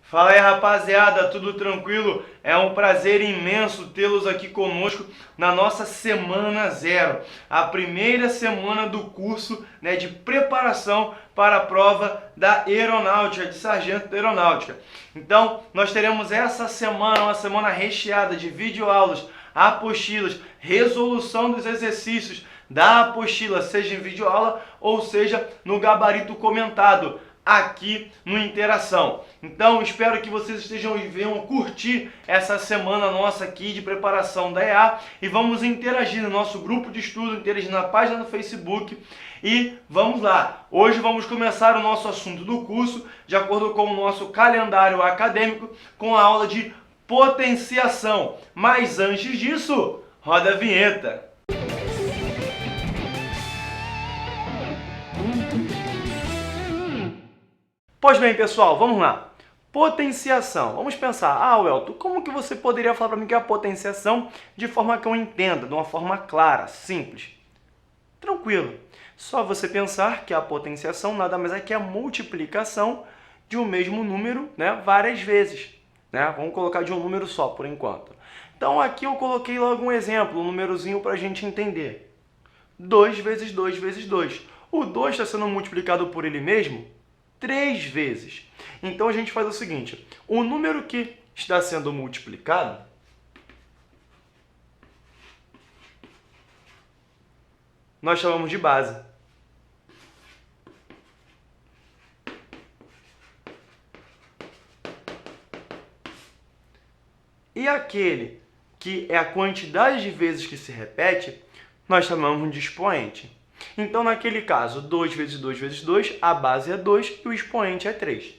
Fala aí, rapaziada, tudo tranquilo? É um prazer imenso tê-los aqui conosco na nossa Semana Zero, a primeira semana do curso, de preparação para a prova da aeronáutica, de sargento da aeronáutica. Então, nós teremos essa semana, uma semana recheada de videoaulas, apostilas, resolução dos exercícios da apostila, seja em videoaula ou seja no gabarito comentado, aqui no Interação. Então, espero que vocês venham curtir essa semana nossa aqui de preparação da EA e vamos interagir no nosso grupo de estudo, interagir na página do Facebook e vamos lá. Hoje vamos começar o nosso assunto do curso, de acordo com o nosso calendário acadêmico, com a aula de potenciação. Mas antes disso, roda a vinheta. Pois bem, pessoal, vamos lá. Potenciação. Vamos pensar, Welton, como que você poderia falar para mim que é a potenciação de forma que eu entenda, de uma forma clara, simples? Tranquilo. Só você pensar que a potenciação nada mais é que a multiplicação de um mesmo número, várias vezes. Vamos colocar de um número só, por enquanto. Então, aqui eu coloquei logo um exemplo, um númerozinho para a gente entender. 2 vezes 2 vezes 2. O 2 está sendo multiplicado por ele mesmo 3 vezes. Então, a gente faz o seguinte. O número que está sendo multiplicado nós chamamos de base. E aquele que é a quantidade de vezes que se repete, nós chamamos de expoente. Então, naquele caso, 2 vezes 2 vezes 2, a base é 2 e o expoente é 3.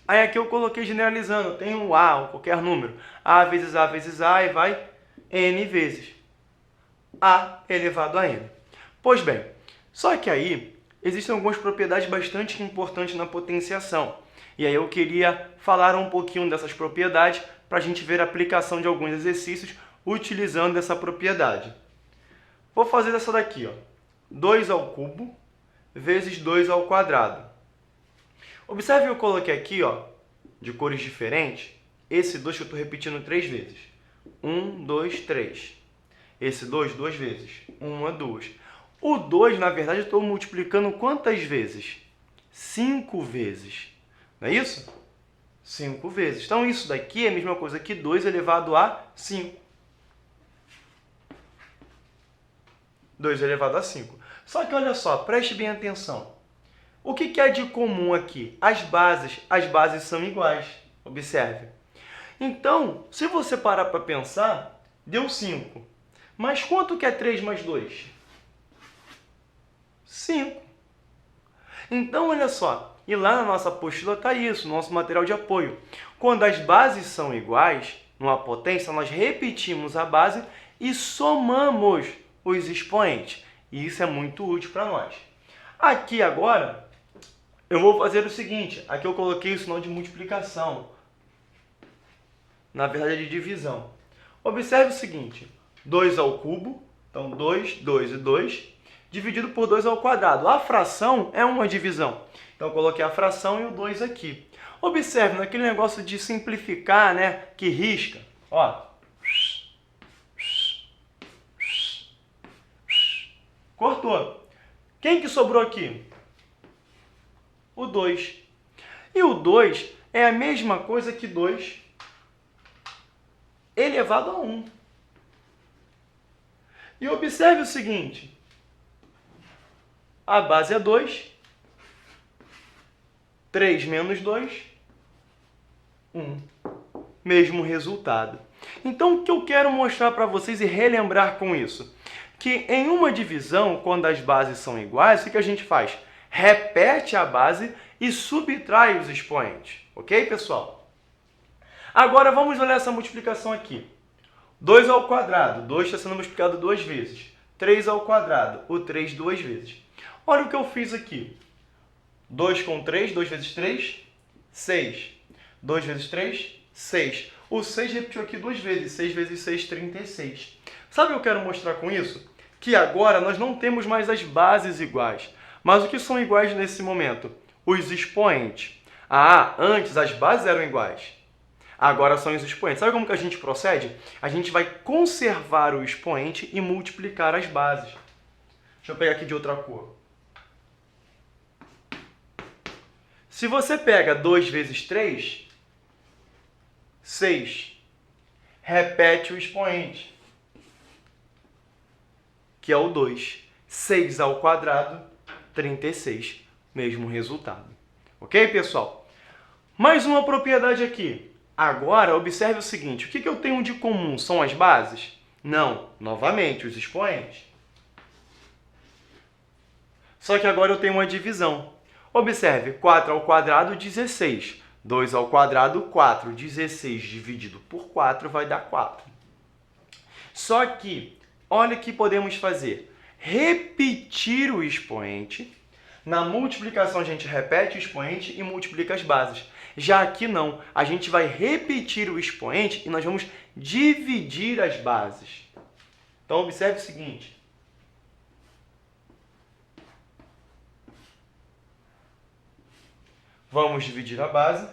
Aí aqui eu coloquei generalizando, tem um A, ou qualquer número. A vezes A e vai N vezes A elevado a N. Pois bem, só que aí existem algumas propriedades bastante importantes na potenciação. E aí eu queria falar um pouquinho dessas propriedades para a gente ver a aplicação de alguns exercícios utilizando essa propriedade. Vou fazer essa daqui, 2 ao cubo vezes 2 ao quadrado. Observe que eu coloquei aqui, de cores diferentes, esse 2 que eu estou repetindo 3 vezes. 1, 2, 3. Esse 2, 2 vezes. 1, 2. O 2, na verdade, eu estou multiplicando quantas vezes? 5 vezes. Não é isso? 5 vezes. Então, isso daqui é a mesma coisa que 2 elevado a 5. 2 elevado a 5. Só que, olha só, preste bem atenção. O que é de comum aqui? As bases são iguais. Observe. Então, se você parar para pensar, deu 5. Mas quanto que é 3 mais 2? 5. Então, olha só, e lá na nossa apostila está isso, nosso material de apoio. Quando as bases são iguais, numa potência, nós repetimos a base e somamos os expoentes. E isso é muito útil para nós. Aqui agora, eu vou fazer o seguinte. Aqui eu coloquei o sinal de multiplicação. Na verdade, é de divisão. Observe o seguinte. 2 ao cubo, então 2, 2 e 2, dividido por 2 ao quadrado. A fração é uma divisão. Então, eu coloquei a fração e o 2 aqui. Observe, naquele negócio de simplificar, que risca. Cortou. Quem que sobrou aqui? O 2. E o 2 é a mesma coisa que 2 elevado a 1. E observe o seguinte. A base é 2. 3 menos 2, 1. Mesmo resultado. Então, o que eu quero mostrar para vocês e relembrar com isso? Que em uma divisão, quando as bases são iguais, o que a gente faz? Repete a base e subtrai os expoentes. Ok, pessoal? Agora, vamos olhar essa multiplicação aqui. 2 ao quadrado. 2 está sendo multiplicado 2 vezes. 3 ao quadrado. O 3 2 vezes. Olha o que eu fiz aqui. 2 com 3, 2 vezes 3, 6. 2 vezes 3, 6. O 6 repetiu aqui 2 vezes. 6 vezes 6, 36. Sabe o que eu quero mostrar com isso? Que agora nós não temos mais as bases iguais. Mas o que são iguais nesse momento? Os expoentes. Ah, antes as bases eram iguais. Agora são os expoentes. Sabe como que a gente procede? A gente vai conservar o expoente e multiplicar as bases. Deixa eu pegar aqui de outra cor. Se você pega 2 vezes 3, 6. Repete o expoente, que é o 2. 6 ao quadrado, 36. Mesmo resultado. Ok, pessoal? Mais uma propriedade aqui. Agora, observe o seguinte. O que eu tenho de comum? São as bases? Não. Novamente, os expoentes. Só que agora eu tenho uma divisão. Observe, 4 ao quadrado, 16. 2 ao quadrado, 4. 16 dividido por 4 vai dar 4. Só que, olha o que podemos fazer. Repetir o expoente. Na multiplicação, a gente repete o expoente e multiplica as bases. Já aqui não. A gente vai repetir o expoente e nós vamos dividir as bases. Então, observe o seguinte. Vamos dividir a base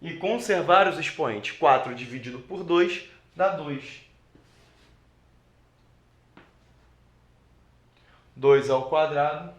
e conservar os expoentes. 4 dividido por 2 dá 2. 2 ao quadrado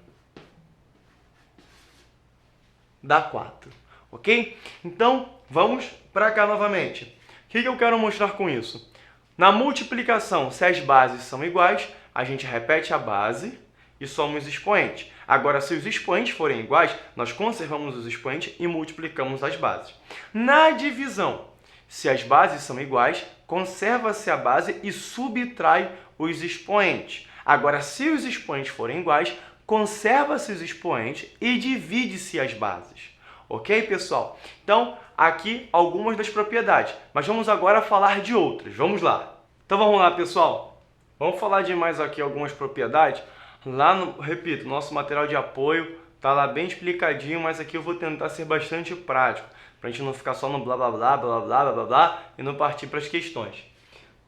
dá 4. Ok? Então, vamos para cá novamente. O que eu quero mostrar com isso? Na multiplicação, se as bases são iguais, a gente repete a base e soma os expoentes. Agora, se os expoentes forem iguais, nós conservamos os expoentes e multiplicamos as bases. Na divisão, se as bases são iguais, conserva-se a base e subtrai os expoentes. Agora, se os expoentes forem iguais, conserva-se os expoentes e divide-se as bases. Ok, pessoal? Então, aqui algumas das propriedades. Mas vamos agora falar de outras. Vamos lá. Então, vamos lá, pessoal. Vamos falar de mais aqui algumas propriedades. Lá, repito, nosso material de apoio está lá bem explicadinho, mas aqui eu vou tentar ser bastante prático, para a gente não ficar só no blá blá blá, blá blá blá blá blá e não partir para as questões.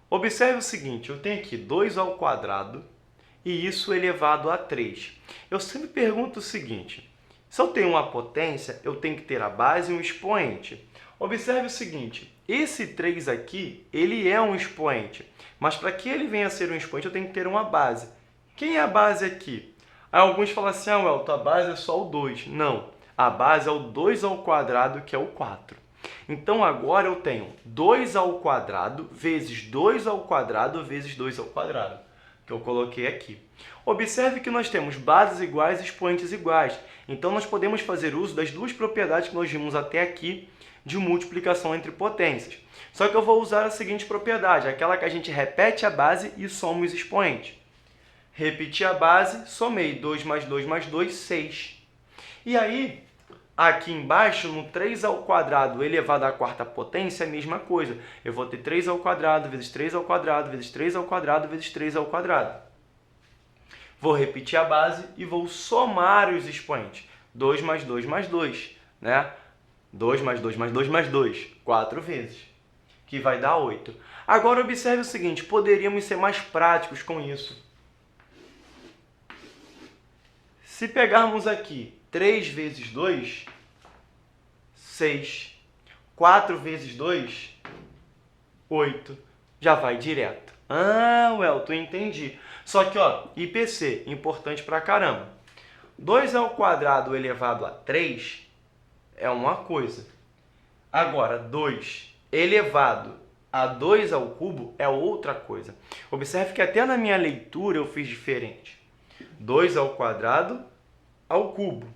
Observe o seguinte, eu tenho aqui 2 ao quadrado e isso elevado a 3. Eu sempre pergunto o seguinte, se eu tenho uma potência, eu tenho que ter a base e um expoente. Observe o seguinte, esse 3 aqui, ele é um expoente, mas para que ele venha a ser um expoente, eu tenho que ter uma base. Quem é a base aqui? Aí alguns falam assim, ah, Welton, a base é só o 2. Não, a base é o 2 ao quadrado, que é o 4. Então, agora eu tenho 2 ao quadrado vezes 2 ao quadrado vezes 2 ao quadrado, que eu coloquei aqui. Observe que nós temos bases iguais e expoentes iguais. Então, nós podemos fazer uso das duas propriedades que nós vimos até aqui de multiplicação entre potências. Só que eu vou usar a seguinte propriedade, aquela que a gente repete a base e soma os expoentes. Repeti a base, somei 2 mais 2 mais 2, 6. E aí, aqui embaixo, no 3 ao quadrado elevado à quarta potência, é a mesma coisa. Eu vou ter 3 ao quadrado vezes 3 ao quadrado vezes 3 ao quadrado vezes 3 ao quadrado. Vou repetir a base e vou somar os expoentes. 2 mais 2 mais 2, né? 2 mais 2 mais 2 mais 2, 4 vezes, que vai dar 8. Agora, observe o seguinte, poderíamos ser mais práticos com isso. Se pegarmos aqui 3 vezes 2, 6. 4 vezes 2, 8. Já vai direto. Ah, Welton, entendi. Só que, ó, IPC, importante pra caramba. 2 ao quadrado elevado a 3 é uma coisa. Agora, 2 elevado a 2 ao cubo é outra coisa. Observe que até na minha leitura eu fiz diferente. 2 ao quadrado ao cubo.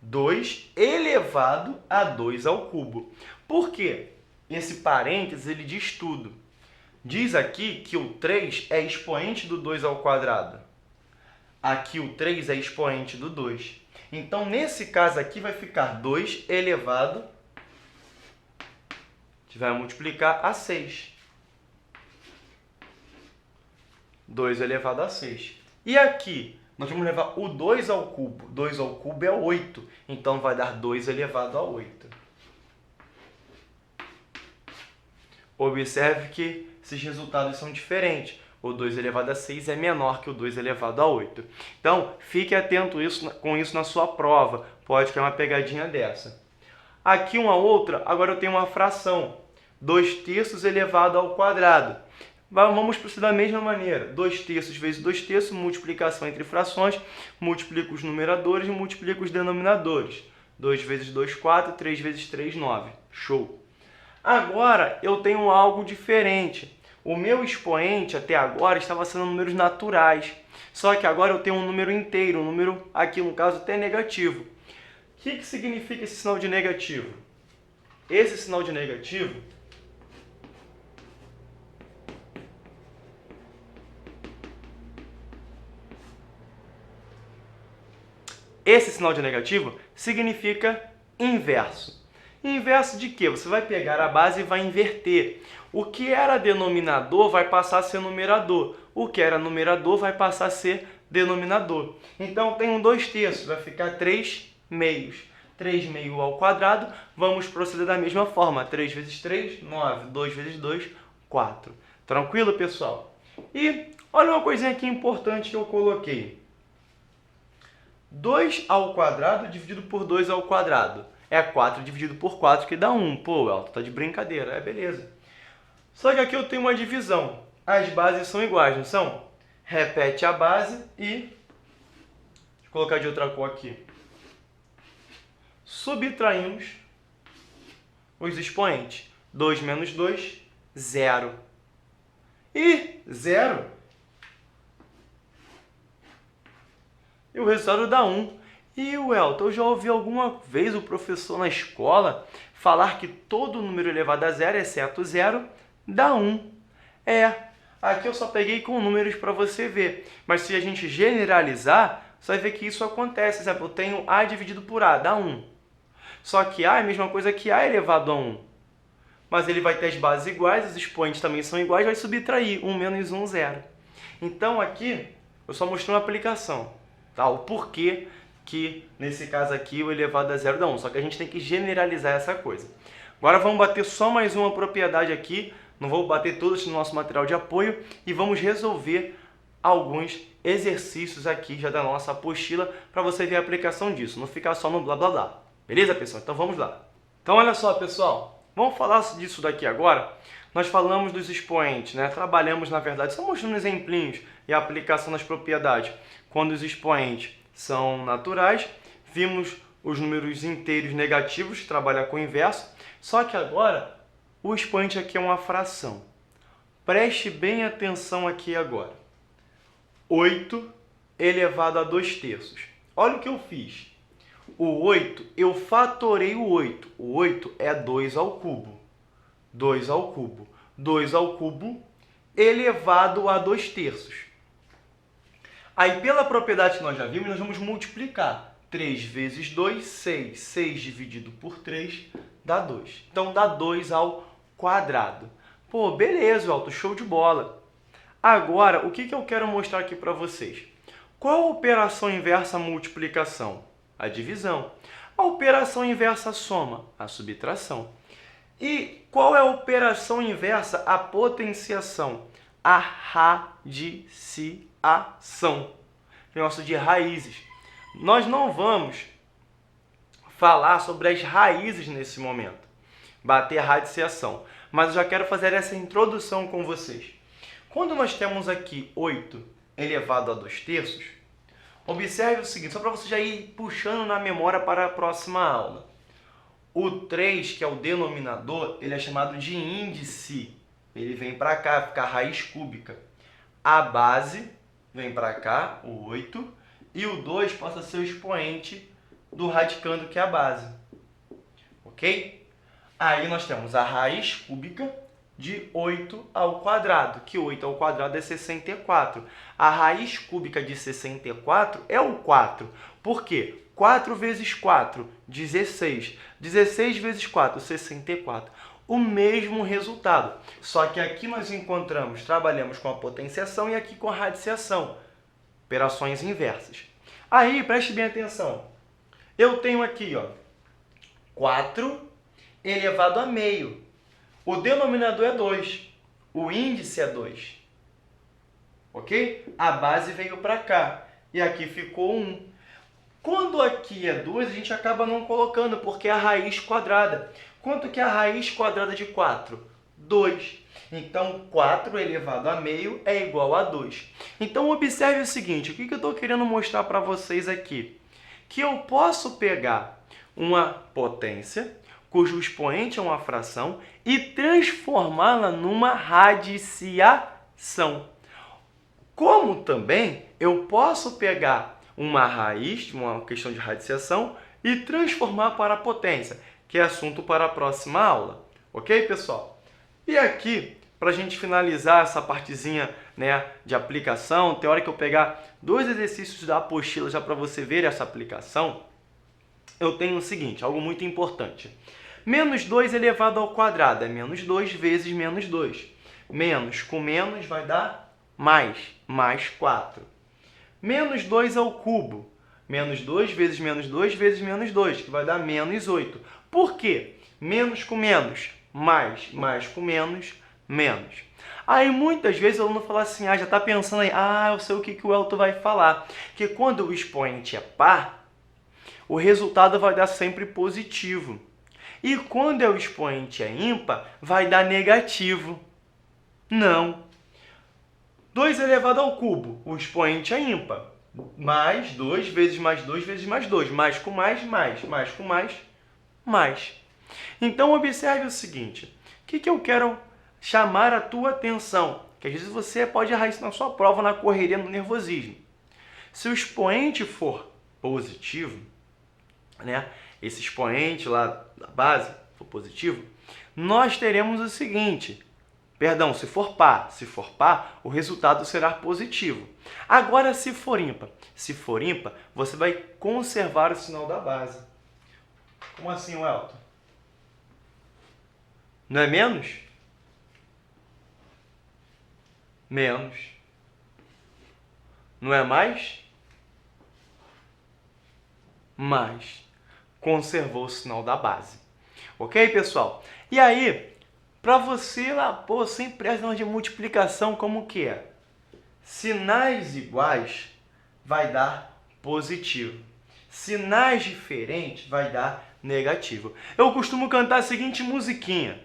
2 elevado a 2 ao cubo. Por quê? Esse parênteses, ele diz tudo. Diz aqui que o 3 é expoente do 2 ao quadrado. Aqui o 3 é expoente do 2. Então, nesse caso aqui, vai ficar 2 elevado, a gente vai multiplicar a 6. 2 elevado a 6. E aqui, nós vamos levar o 2 ao cubo. 2 ao cubo é 8. Então, vai dar 2 elevado a 8. Observe que esses resultados são diferentes. O 2 elevado a 6 é menor que o 2 elevado a 8. Então, fique atento com isso na sua prova. Pode cair uma pegadinha dessa. Aqui uma outra, agora eu tenho uma fração. 2 terços elevado ao quadrado. Vamos proceder da mesma maneira. 2 terços vezes 2 terços, multiplicação entre frações, multiplico os numeradores e multiplico os denominadores. 2 vezes 2, 4, 3 vezes 3, 9. Show! Agora eu tenho algo diferente. O meu expoente até agora estava sendo números naturais. Só que agora eu tenho um número inteiro, um número aqui no caso até negativo. O que significa esse sinal de negativo? Esse sinal de negativo significa inverso. Inverso de quê? Você vai pegar a base e vai inverter. O que era denominador vai passar a ser numerador. O que era numerador vai passar a ser denominador. Então, tem um 2 terços, vai ficar 3 meios. 3 meio ao quadrado, vamos proceder da mesma forma. 3 vezes 3, 9. 2 vezes 2, 4. Tranquilo, pessoal? E olha uma coisinha aqui importante que eu coloquei. 2 ao quadrado dividido por 2 ao quadrado. É 4 dividido por 4 que dá 1. Pô, Elton, tá de brincadeira. É, beleza. Só que aqui eu tenho uma divisão. As bases são iguais, não são? Repete a base e... Deixa eu colocar de outra cor aqui. Subtraímos os expoentes. 2 menos 2, 0. E 0. E o resultado dá 1. E o Elton, eu já ouvi alguma vez o professor na escola falar que todo número elevado a 0, exceto 0, dá 1. Aqui eu só peguei com números para você ver. Mas se a gente generalizar, você vai ver que isso acontece. Por exemplo, eu tenho A dividido por A, dá 1. Só que A é a mesma coisa que A elevado a 1. Mas ele vai ter as bases iguais, os expoentes também são iguais, vai subtrair 1 menos 1, 0. Então aqui, eu só mostrei uma aplicação. Tá? O porquê que, nesse caso aqui, o elevado a 0 dá 1. Só que a gente tem que generalizar essa coisa. Agora vamos bater só mais uma propriedade aqui. Não vou bater todas no nosso material de apoio. E vamos resolver alguns exercícios aqui já da nossa apostila para você ver a aplicação disso. Não ficar só no blá blá blá. Beleza, pessoal? Então vamos lá. Então olha só, pessoal. Vamos falar disso daqui agora. Nós falamos dos expoentes, né? Trabalhamos, na verdade, só mostrando exemplinhos e a aplicação das propriedades. Quando os expoentes são naturais, vimos os números inteiros negativos, trabalhar com o inverso. Só que agora, o expoente aqui é uma fração. Preste bem atenção aqui agora. 8 elevado a 2 terços. Olha o que eu fiz. O 8, eu fatorei o 8. O 8 é 2 ao cubo. 2 ao cubo. 2 ao cubo elevado a 2 terços. Aí, pela propriedade que nós já vimos, nós vamos multiplicar. 3 vezes 2, 6. 6 dividido por 3 dá 2. Então, dá 2 ao quadrado. Pô, beleza, Elton, show de bola. Agora, o que eu quero mostrar aqui para vocês? Qual a operação inversa à multiplicação? A divisão. A operação inversa à soma? A subtração. E qual é a operação inversa à potenciação? A radiciação. Negócio de raízes. Nós não vamos falar sobre as raízes nesse momento. Bater a radiciação. Mas eu já quero fazer essa introdução com vocês. Quando nós temos aqui 8 elevado a 2 terços, observe o seguinte, só para você já ir puxando na memória para a próxima aula. O 3, que é o denominador, ele é chamado de índice. Ele vem para cá, fica a raiz cúbica. A base vem para cá, o 8, e o 2 passa a ser o expoente do radicando, que é a base. Ok? Aí nós temos a raiz cúbica de 8 ao quadrado, que 8 ao quadrado é 64. A raiz cúbica de 64 é o 4. Por quê? 4 vezes 4, 16. 16 vezes 4, 64. O mesmo resultado. Só que aqui nós trabalhamos com a potenciação e aqui com a radiciação. Operações inversas. Aí, preste bem atenção. Eu tenho aqui, 4 elevado a meio. O denominador é 2. O índice é 2. ok? A base veio para cá e aqui ficou 1. Quando aqui é 2, a gente acaba não colocando, porque é a raiz quadrada. Quanto que é a raiz quadrada de 4? 2. Então, 4 elevado a meio é igual a 2. Então, observe o seguinte, o que eu estou querendo mostrar para vocês aqui? Que eu posso pegar uma potência, cujo expoente é uma fração, e transformá-la numa radiciação. Como também eu posso pegar uma raiz, uma questão de radiciação, e transformar para a potência, que é assunto para a próxima aula. Ok, pessoal? E aqui, para a gente finalizar essa partezinha, né, de aplicação, tem hora que eu pegar 2 exercícios da apostila já para você ver essa aplicação, eu tenho o seguinte, algo muito importante. Menos 2 elevado ao quadrado é menos 2 vezes menos 2. Menos com menos vai dar mais 4. Menos 2 ao cubo. Menos 2 vezes menos 2 vezes menos 2, que vai dar menos 8. Por quê? Menos com menos, mais com menos, menos. Aí muitas vezes o aluno fala assim, já está pensando aí, eu sei o que o Elton vai falar. Que quando o expoente é par, o resultado vai dar sempre positivo. E quando o expoente é ímpar, vai dar negativo. Não. 2 elevado ao cubo, o expoente é ímpar. Mais 2 vezes mais 2 vezes mais 2. Mais com mais com mais. Então, observe o seguinte. O que eu quero chamar a tua atenção? Que às vezes você pode errar isso na sua prova, na correria, no nervosismo. Se o expoente for positivo, né? Esse expoente lá da base for positivo, nós teremos o seguinte... Perdão, se for par, o resultado será positivo. Agora, se for ímpar, você vai conservar o sinal da base. Como assim, Welton? Não é menos? Menos. Não é mais? Mais. Conservou o sinal da base. Ok, pessoal? E aí... Para você lá, sempre essa de multiplicação, como que é? Sinais iguais vai dar positivo. Sinais diferentes vai dar negativo. Eu costumo cantar a seguinte musiquinha.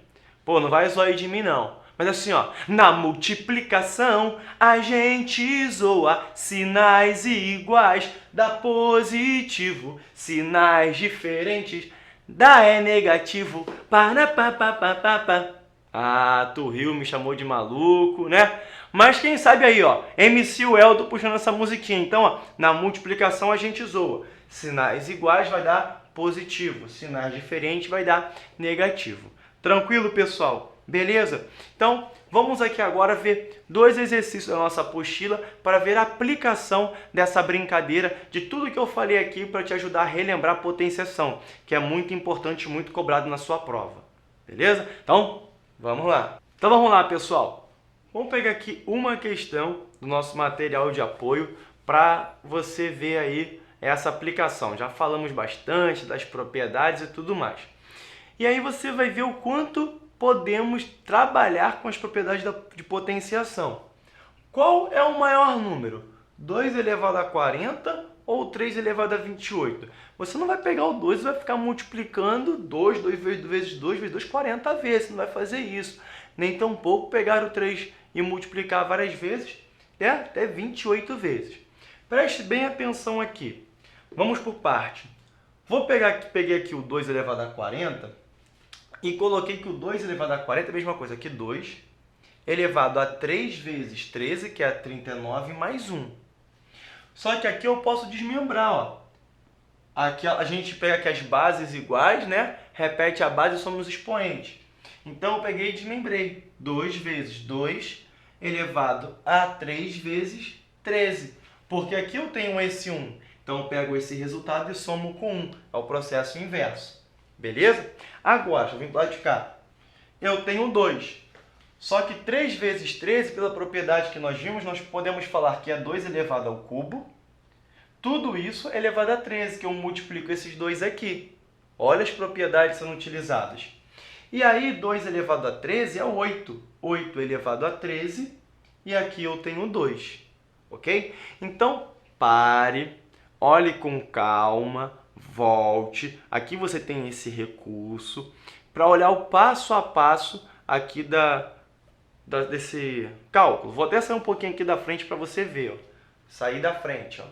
Não vai zoar de mim não. Mas assim, na multiplicação a gente zoa. Sinais iguais dá positivo. Sinais diferentes dá negativo. Tu riu, me chamou de maluco, né? Mas quem sabe aí, MC Welton puxando essa musiquinha. Então, na multiplicação a gente zoa. Sinais iguais vai dar positivo, sinais diferentes vai dar negativo. Tranquilo, pessoal? Beleza? Então, vamos aqui agora ver 2 exercícios da nossa apostila para ver a aplicação dessa brincadeira de tudo que eu falei aqui para te ajudar a relembrar a potenciação, que é muito importante, muito cobrado na sua prova. Beleza? Então, vamos lá. Então vamos lá, pessoal. Vamos pegar aqui uma questão do nosso material de apoio para você ver aí essa aplicação. Já falamos bastante das propriedades e tudo mais. E aí você vai ver o quanto podemos trabalhar com as propriedades de potenciação. Qual é o maior número? 2 elevado a 40 ou 3 elevado a 28? Você não vai pegar o 2 e vai ficar multiplicando 2 vezes 2, 40 vezes. Você não vai fazer isso. Nem tampouco pegar o 3 e multiplicar várias vezes, até 28 vezes. Preste bem atenção aqui. Vamos por parte. Peguei aqui o 2 elevado a 40 e coloquei que o 2 elevado a 40 é a mesma coisa que 2 elevado a 3 vezes 13, que é 39, mais 1. Só que aqui eu posso desmembrar, Aqui a gente pega aqui as bases iguais, né? Repete a base e somos expoentes. Então eu peguei e desmembrei. 2 vezes 2 elevado a 3 vezes 13. Porque aqui eu tenho esse 1. Então eu pego esse resultado e somo com 1. É o processo inverso. Beleza? Agora, deixa eu vir para lá de cá. Eu tenho 2. Só que 3 vezes 13, pela propriedade que nós vimos, nós podemos falar que é 2 elevado ao cubo. Tudo isso é elevado a 13, que eu multiplico esses dois aqui. Olha as propriedades sendo utilizadas. E aí, 2 elevado a 13 é 8. 8 elevado a 13 e aqui eu tenho 2, ok? Então, pare, olhe com calma, volte. Aqui você tem esse recurso para olhar o passo a passo aqui desse cálculo. Vou até sair um pouquinho aqui da frente para você ver. Ó. Sair da frente. Ó.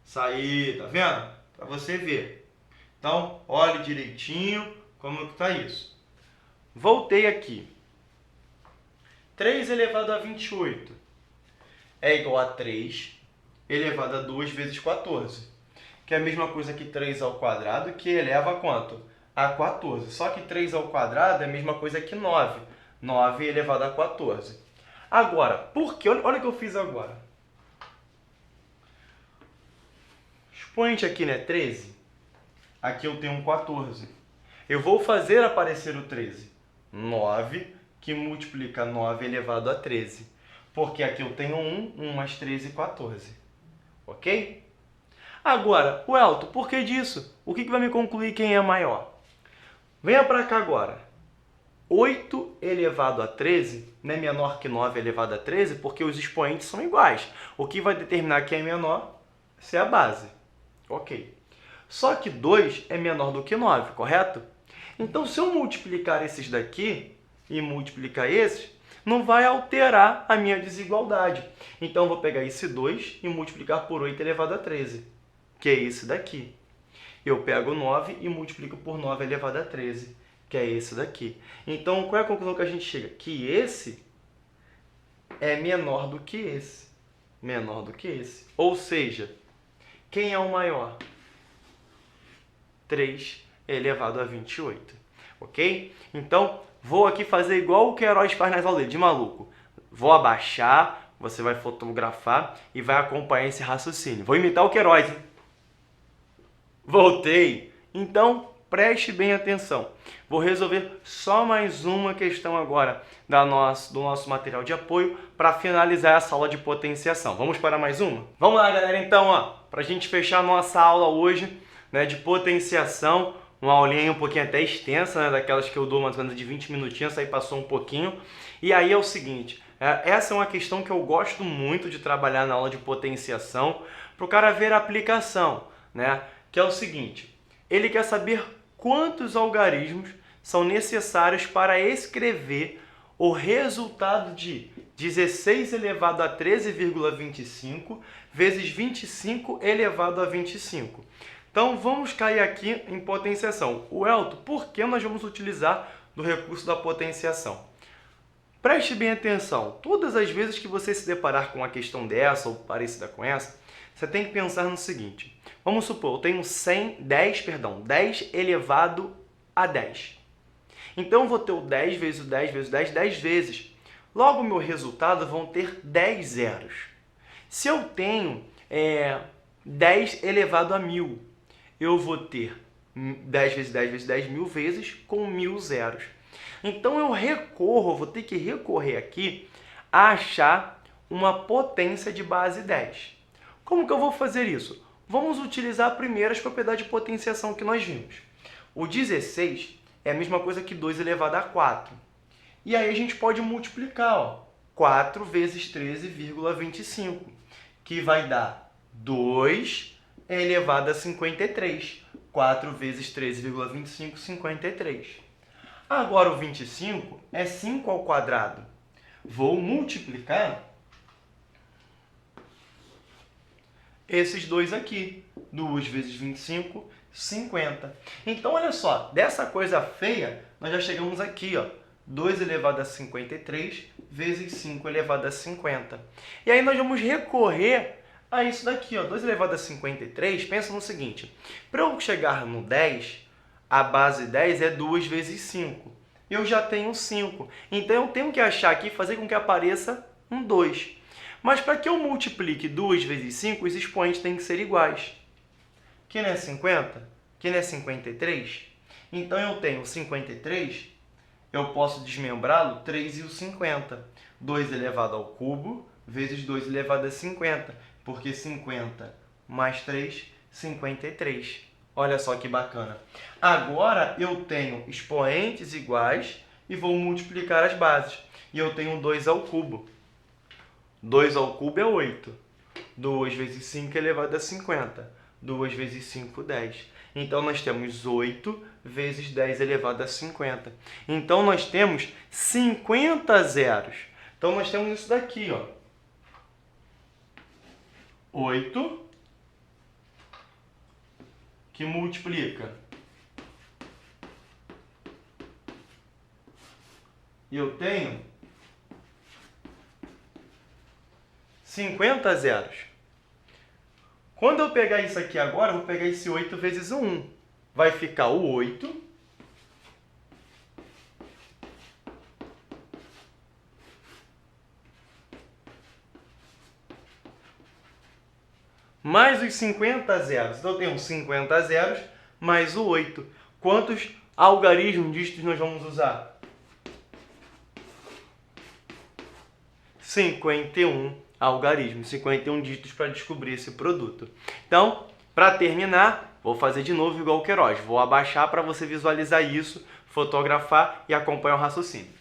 Sair, tá vendo? Para você ver. Então, olhe direitinho como que está isso. Voltei aqui. 3 elevado a 28 é igual a 3 elevado a 2 vezes 14. Que é a mesma coisa que 3 ao quadrado, que eleva a quanto? A 14. Só que 3 ao quadrado é a mesma coisa que 9. 9 elevado a 14. Agora, por que? Olha o que eu fiz agora. Expoente aqui, né? 13. Aqui eu tenho um 14. Eu vou fazer aparecer o 13. 9, que multiplica 9 elevado a 13. Porque aqui eu tenho 1 mais 13, 14. Ok? Agora, o Elton, por que disso? O que vai me concluir quem é maior? Venha para cá agora. 8 elevado a 13 não é menor que 9 elevado a 13 porque os expoentes são iguais. O que vai determinar quem é menor é a base. Ok. Só que 2 é menor do que 9, correto? Então, se eu multiplicar esses daqui e multiplicar esses, não vai alterar a minha desigualdade. Então, eu vou pegar esse 2 e multiplicar por 8 elevado a 13, que é esse daqui. Eu pego 9 e multiplico por 9 elevado a 13, que é esse daqui. Então, qual é a conclusão que a gente chega? Que esse é menor do que esse. Menor do que esse. Ou seja, quem é o maior? 3 elevado a 28. Ok? Então, vou aqui fazer igual o Queiroz faz nas aulas de maluco. Vou abaixar, você vai fotografar e vai acompanhar esse raciocínio. Vou imitar o Queiroz, hein? Voltei. Então, preste bem atenção. Vou resolver só mais uma questão agora do nosso material de apoio para finalizar essa aula de potenciação. Vamos para mais uma? Vamos lá, galera, então, para a gente fechar a nossa aula hoje, né, de potenciação, uma aulinha um pouquinho até extensa, né, daquelas que eu dou mais ou menos de 20 minutinhos, aí passou um pouquinho. E aí é o seguinte, essa é uma questão que eu gosto muito de trabalhar na aula de potenciação, para o cara ver a aplicação, né, que é o seguinte, ele quer saber quantos algarismos são necessários para escrever o resultado de 16 elevado a 13,25 vezes 25 elevado a 25. Então, vamos cair aqui em potenciação. O Elton, por que nós vamos utilizar do recurso da potenciação? Preste bem atenção. Todas as vezes que você se deparar com uma questão dessa ou parecida com essa, você tem que pensar no seguinte. Vamos supor, eu tenho 10 elevado a 10. Então, eu vou ter o 10 vezes o 10 vezes o 10, 10 vezes. Logo, o meu resultado vão ter 10 zeros. Se eu tenho 10 elevado a 1000, eu vou ter 10 vezes 10 vezes 10 mil vezes com 1000 zeros. Então, vou ter que recorrer aqui a achar uma potência de base 10. Como que eu vou fazer isso? Vamos utilizar primeiro as propriedades de potenciação que nós vimos. O 16 é a mesma coisa que 2 elevado a 4. E aí a gente pode multiplicar, 4 vezes 13,25, que vai dar 2 elevado a 53. 4 vezes 13,25, 53. Agora o 25 é 5 ao quadrado. Vou multiplicar esses dois aqui. 2 vezes 25, 50. Então, olha só, dessa coisa feia, nós já chegamos aqui, 2 elevado a 53 vezes 5 elevado a 50. E aí nós vamos recorrer a isso daqui, 2 elevado a 53, pensa no seguinte, para eu chegar no 10, a base 10 é 2 vezes 5. Eu já tenho 5. Então, eu tenho que achar aqui, fazer com que apareça um 2. Mas para que eu multiplique 2 vezes 5, os expoentes têm que ser iguais. Que não é 50? Que não é 53? Então, eu tenho 53, eu posso desmembrá-lo 3 e o 50. 2 elevado ao cubo vezes 2 elevado a 50. Porque 50 mais 3, 53. Olha só que bacana. Agora, eu tenho expoentes iguais e vou multiplicar as bases. E eu tenho 2 ao cubo. 2 ao cubo é 8. 2 vezes 5 elevado a 50. 2 vezes 5, 10. Então, nós temos 8 vezes 10 elevado a 50. Então, nós temos 50 zeros. Então, nós temos isso daqui, ó. 8 que multiplica. E eu tenho 50 zeros. Quando eu pegar isso aqui agora, eu vou pegar esse 8 vezes o 1. Vai ficar o 8 mais os 50 zeros. Então, eu tenho 50 zeros mais o 8. Quantos algarismos dígitos nós vamos usar? 51 algarismos, 51 dígitos para descobrir esse produto. Então, para terminar, vou fazer de novo igual o Queiroz. Vou abaixar para você visualizar isso, fotografar e acompanhar o raciocínio.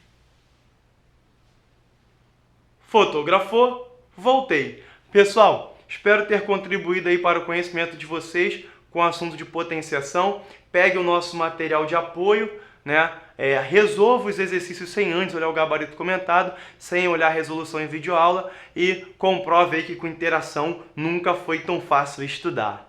Fotografou, voltei. Pessoal, espero ter contribuído aí para o conhecimento de vocês com o assunto de potenciação. Pegue o nosso material de apoio, né? Resolva os exercícios sem antes olhar o gabarito comentado, sem olhar a resolução em videoaula e comprove aí que com interação nunca foi tão fácil estudar.